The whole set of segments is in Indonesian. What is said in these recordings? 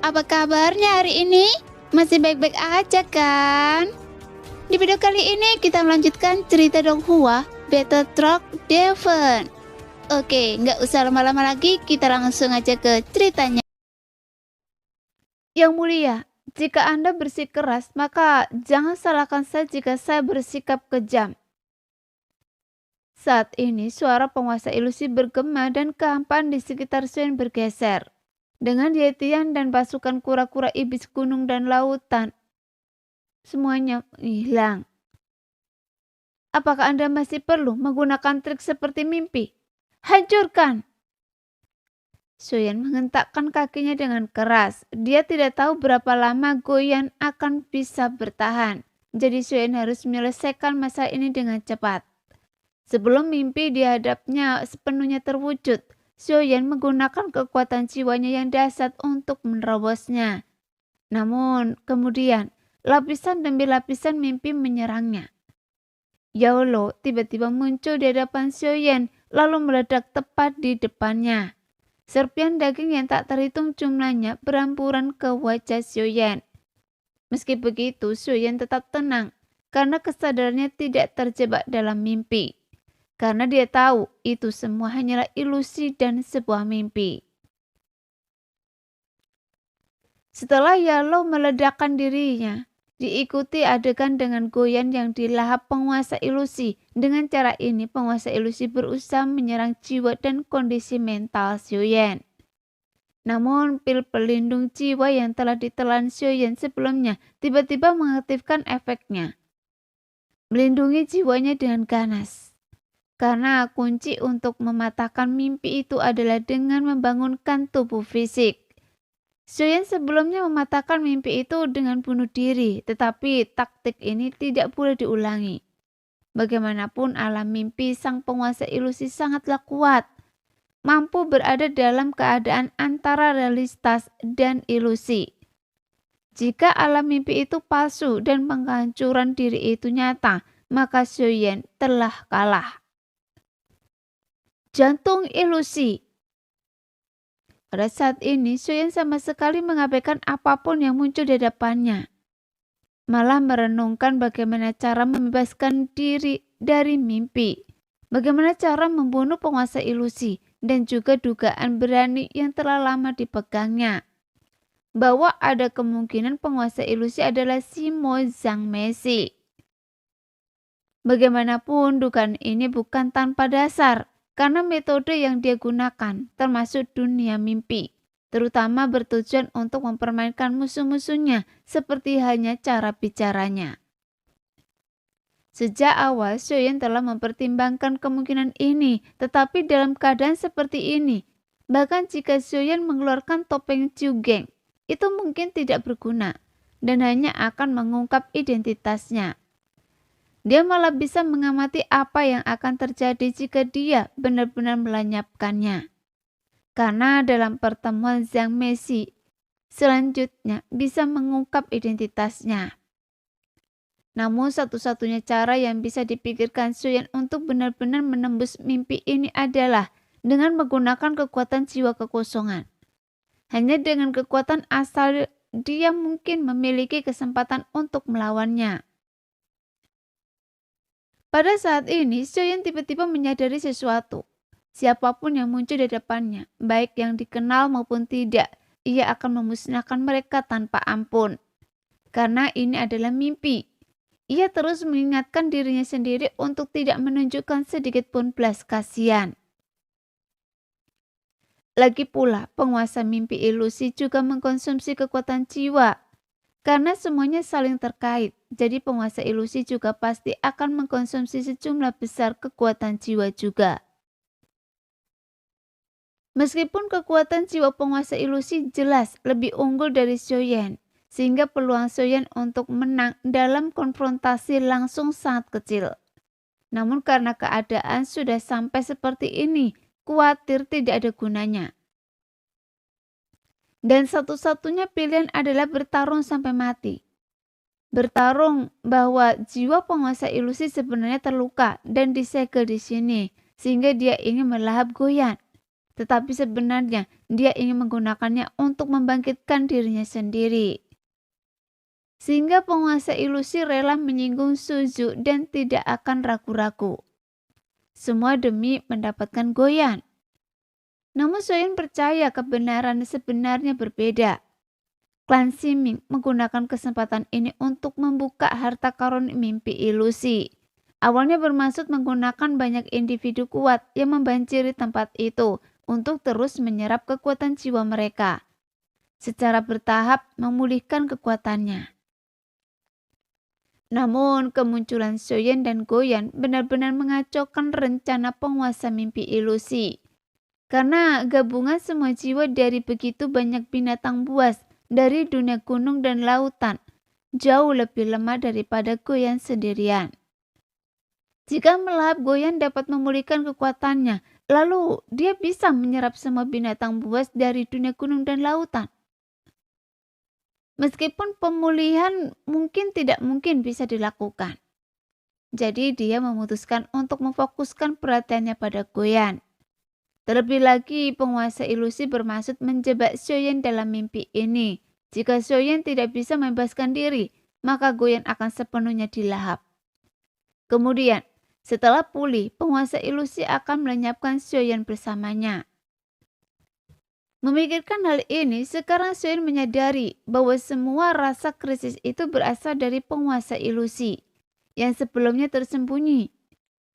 apa kabarnya hari ini? Masih baik-baik aja kan? Di video kali ini kita melanjutkan cerita Donghua Battle Truck Devon. Oke, nggak usah lama-lama lagi, kita langsung aja ke ceritanya. Yang mulia, jika Anda bersikeras, maka jangan salahkan saya jika saya bersikap kejam. Saat ini suara penguasa ilusi bergema dan kehampaan di sekitar Suen bergeser. Dengan Yetian dan pasukan kura-kura iblis gunung dan lautan, semuanya hilang. Apakah Anda masih perlu menggunakan trik seperti mimpi? Hancurkan! Soyan menghentakkan kakinya dengan keras. Dia tidak tahu berapa lama Goyan akan bisa bertahan. Jadi Soyan harus menyelesaikan masalah ini dengan cepat. Sebelum mimpi di hadapnya sepenuhnya terwujud, Soyan menggunakan kekuatan jiwanya yang dahsyat untuk menerobosnya. Namun kemudian lapisan demi lapisan mimpi menyerangnya. Yaolo tiba-tiba muncul di hadapan Soyan lalu meledak tepat di depannya. Serpian daging yang tak terhitung jumlahnya beramburan ke wajah Soyan. Meski begitu, Soyan tetap tenang karena kesadarannya tidak terjebak dalam mimpi. Karena dia tahu itu semua hanyalah ilusi dan sebuah mimpi. Setelah Yalo meledakkan dirinya, diikuti adegan dengan Goyan yang dilahap penguasa ilusi. Dengan cara ini, penguasa ilusi berusaha menyerang jiwa dan kondisi mental Soyan. Namun, pil pelindung jiwa yang telah ditelan Soyan sebelumnya tiba-tiba mengaktifkan efeknya. Melindungi jiwanya dengan ganas. Karena kunci untuk mematahkan mimpi itu adalah dengan membangunkan tubuh fisik. Soyan sebelumnya mematahkan mimpi itu dengan bunuh diri, tetapi taktik ini tidak boleh diulangi. Bagaimanapun alam mimpi sang penguasa ilusi sangatlah kuat, mampu berada dalam keadaan antara realitas dan ilusi. Jika alam mimpi itu palsu dan penghancuran diri itu nyata, maka Soyan telah kalah. Jantung ilusi. Pada saat ini, Soyan sama sekali mengabaikan apapun yang muncul di hadapannya. Malah merenungkan bagaimana cara membebaskan diri dari mimpi. Bagaimana cara membunuh penguasa ilusi dan juga dugaan berani yang telah lama dipegangnya. Bahwa ada kemungkinan penguasa ilusi adalah si Mo Zhangmei. Bagaimanapun dugaan ini bukan tanpa dasar. Karena metode yang dia gunakan termasuk dunia mimpi, terutama bertujuan untuk mempermainkan musuh-musuhnya seperti hanya cara bicaranya. Sejak awal Soyan telah mempertimbangkan kemungkinan ini, tetapi dalam keadaan seperti ini, bahkan jika Soyan mengeluarkan topeng Jugeng, itu mungkin tidak berguna dan hanya akan mengungkap identitasnya. Dia malah bisa mengamati apa yang akan terjadi jika dia benar-benar melenyapkannya. Karena dalam pertemuan Zhang Mei selanjutnya bisa mengungkap identitasnya. Namun satu-satunya cara yang bisa dipikirkan Soyan untuk benar-benar menembus mimpi ini adalah dengan menggunakan kekuatan jiwa kekosongan. Hanya dengan kekuatan asal dia mungkin memiliki kesempatan untuk melawannya. Pada saat ini, Soyan tiba-tiba menyadari sesuatu. Siapapun yang muncul di depannya, baik yang dikenal maupun tidak, ia akan memusnahkan mereka tanpa ampun. Karena ini adalah mimpi. Ia terus mengingatkan dirinya sendiri untuk tidak menunjukkan sedikit pun belas kasihan. Lagi pula, penguasa mimpi ilusi juga mengkonsumsi kekuatan jiwa. Karena semuanya saling terkait, jadi penguasa ilusi juga pasti akan mengkonsumsi sejumlah besar kekuatan jiwa juga. Meskipun kekuatan jiwa penguasa ilusi jelas lebih unggul dari Soyan, sehingga peluang Soyan untuk menang dalam konfrontasi langsung sangat kecil. Namun karena keadaan sudah sampai seperti ini, khawatir tidak ada gunanya. Dan satu-satunya pilihan adalah bertarung sampai mati. Bertarung bahwa jiwa penguasa ilusi sebenarnya terluka dan disegel di sini, sehingga dia ingin melahap Goyan. tetapi sebenarnya dia ingin menggunakannya untuk membangkitkan dirinya sendiri. Sehingga penguasa ilusi rela menyinggung Suzu dan tidak akan ragu-ragu. Semua demi mendapatkan Goyan. Namun Soyeon percaya kebenaran sebenarnya berbeda. Klan Siming menggunakan kesempatan ini untuk membuka harta karun mimpi ilusi. Awalnya bermaksud menggunakan banyak individu kuat yang membanjiri tempat itu untuk terus menyerap kekuatan jiwa mereka. Secara bertahap memulihkan kekuatannya. Namun kemunculan Soyeon dan Goyan benar-benar mengacaukan rencana penguasa mimpi ilusi. Karena gabungan semua jiwa dari begitu banyak binatang buas dari dunia gunung dan lautan jauh lebih lemah daripada Goyan sendirian. Jika melahap Goyan dapat memulihkan kekuatannya, lalu dia bisa menyerap semua binatang buas dari dunia gunung dan lautan. Meskipun pemulihan mungkin tidak mungkin bisa dilakukan. Jadi dia memutuskan untuk memfokuskan perhatiannya pada Goyan. Terlebih lagi, penguasa ilusi bermaksud menjebak Soyeon dalam mimpi ini. Jika Soyeon tidak bisa membebaskan diri, maka Goyan akan sepenuhnya dilahap. Kemudian, setelah pulih, penguasa ilusi akan melenyapkan Soyeon bersamanya. Memikirkan hal ini, sekarang Soyeon menyadari bahwa semua rasa krisis itu berasal dari penguasa ilusi yang sebelumnya tersembunyi.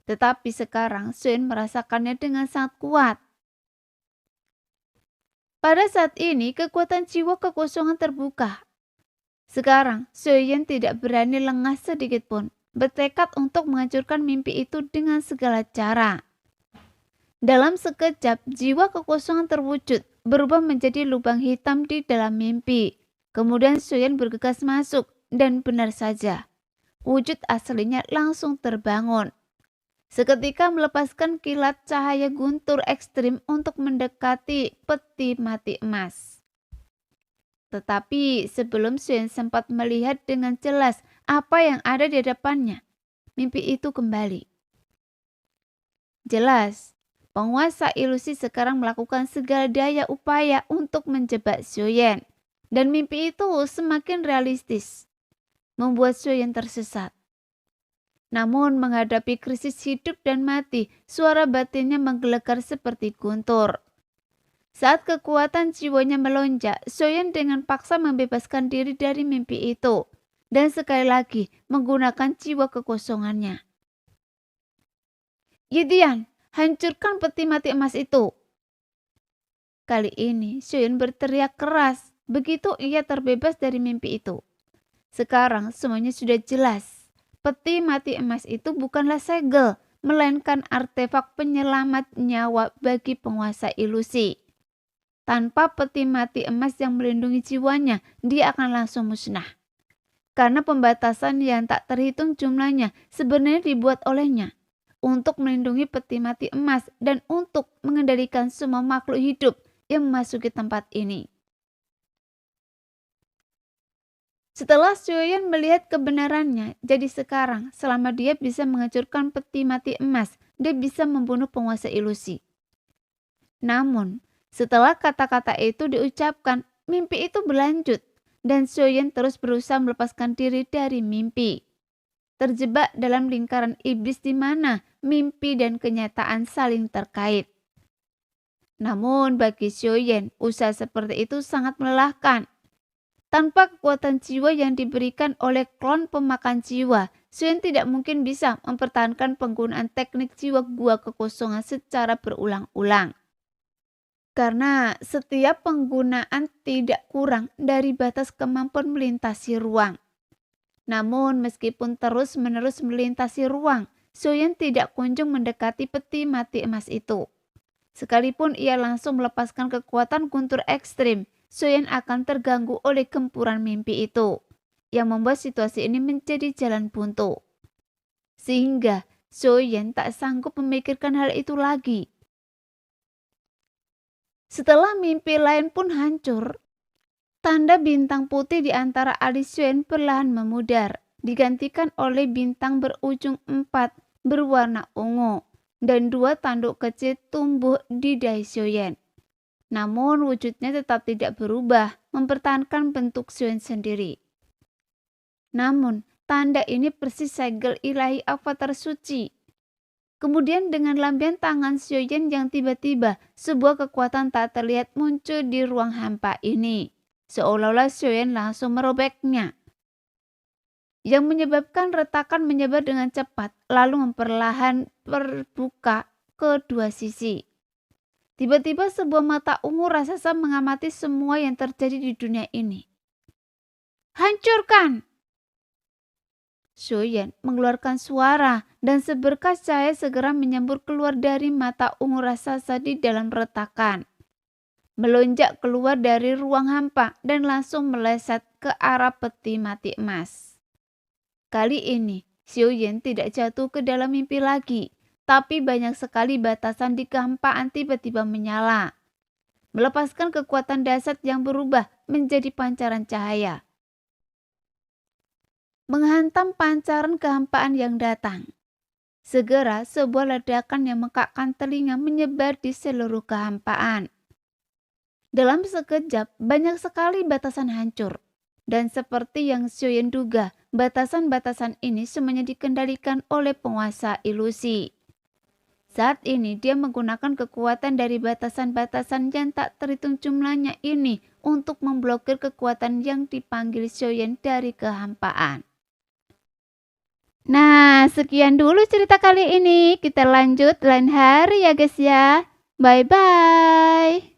Tetapi sekarang Soyeon merasakannya dengan sangat kuat. Pada saat ini kekuatan jiwa kekosongan terbuka. Sekarang Soyeon tidak berani lengah sedikit pun, bertekad untuk menghancurkan mimpi itu dengan segala cara. Dalam sekejap jiwa kekosongan terwujud, berubah menjadi lubang hitam di dalam mimpi. Kemudian Soyeon bergegas masuk dan benar saja, wujud aslinya langsung terbangun. Seketika melepaskan kilat cahaya guntur ekstrim untuk mendekati peti mati emas. Tetapi sebelum Soyeon sempat melihat dengan jelas apa yang ada di depannya, mimpi itu kembali. Jelas, penguasa ilusi sekarang melakukan segala daya upaya untuk menjebak Soyeon. Dan mimpi itu semakin realistis, membuat Soyeon tersesat. Namun menghadapi krisis hidup dan mati, suara batinnya menggelegar seperti guntur. Saat kekuatan jiwanya melonjak, Soyeon dengan paksa membebaskan diri dari mimpi itu. Dan sekali lagi menggunakan jiwa kekosongannya. Yidian, hancurkan peti mati emas itu. Kali ini Soyeon berteriak keras, begitu ia terbebas dari mimpi itu. Sekarang semuanya sudah jelas. Peti mati emas itu bukanlah segel, melainkan artefak penyelamat nyawa bagi penguasa ilusi. Tanpa peti mati emas yang melindungi jiwanya, dia akan langsung musnah. Karena pembatasan yang tak terhitung jumlahnya sebenarnya dibuat olehnya untuk melindungi peti mati emas dan untuk mengendalikan semua makhluk hidup yang memasuki tempat ini. Setelah Soyeon melihat kebenarannya, jadi sekarang selama dia bisa menghancurkan peti mati emas, dia bisa membunuh penguasa ilusi. Namun, setelah kata-kata itu diucapkan, mimpi itu berlanjut dan Soyeon terus berusaha melepaskan diri dari mimpi. Terjebak dalam lingkaran iblis di mana mimpi dan kenyataan saling terkait. Namun bagi Soyeon, usaha seperti itu sangat melelahkan. Tanpa kekuatan jiwa yang diberikan oleh klon pemakan jiwa, Soyeon tidak mungkin bisa mempertahankan penggunaan teknik jiwa gua kekosongan secara berulang-ulang. Karena setiap penggunaan tidak kurang dari batas kemampuan melintasi ruang. Namun meskipun terus-menerus melintasi ruang, Soyeon tidak kunjung mendekati peti mati emas itu. Sekalipun ia langsung melepaskan kekuatan guntur ekstrim, Soyeon akan terganggu oleh gempuran mimpi itu, yang membuat situasi ini menjadi jalan buntu. Sehingga Soyeon tak sanggup memikirkan hal itu lagi. Setelah mimpi lain pun hancur, tanda bintang putih di antara alis Soyeon perlahan memudar, digantikan oleh bintang berujung 4 berwarna ungu. dan 2 tanduk kecil tumbuh di dahi Xiaoyan. Namun wujudnya tetap tidak berubah, mempertahankan bentuk Xiaoyan sendiri. Namun, tanda ini persis segel ilahi avatar suci. Kemudian dengan lampion tangan Xiaoyan yang tiba-tiba, sebuah kekuatan tak terlihat muncul di ruang hampa ini. Seolah-olah Xiaoyan langsung merobeknya, yang menyebabkan retakan menyebar dengan cepat, lalu memperlahan terbuka ke dua sisi. Tiba-tiba sebuah mata ungu raksasa mengamati semua yang terjadi di dunia ini. Hancurkan! Xiaoyan mengeluarkan suara dan seberkas cahaya segera menyembur keluar dari mata ungu raksasa di dalam retakan. Melonjak keluar dari ruang hampa dan langsung meleset ke arah peti mati emas. Kali ini, Xiaoyan tidak jatuh ke dalam mimpi lagi, tapi banyak sekali batasan di kehampaan tiba-tiba menyala, melepaskan kekuatan dahsyat yang berubah menjadi pancaran cahaya, menghantam pancaran kehampaan yang datang. Segera sebuah ledakan yang mengakakkan telinga menyebar di seluruh kehampaan. Dalam sekejap, banyak sekali batasan hancur. Dan seperti yang Xiaoyan duga, batasan-batasan ini semuanya dikendalikan oleh penguasa ilusi. Saat ini dia menggunakan kekuatan dari batasan-batasan yang tak terhitung jumlahnya ini untuk memblokir kekuatan yang dipanggil Xiaoyan dari kehampaan. Nah, sekian dulu cerita kali ini. Kita lanjut lain hari ya guys ya. Bye-bye.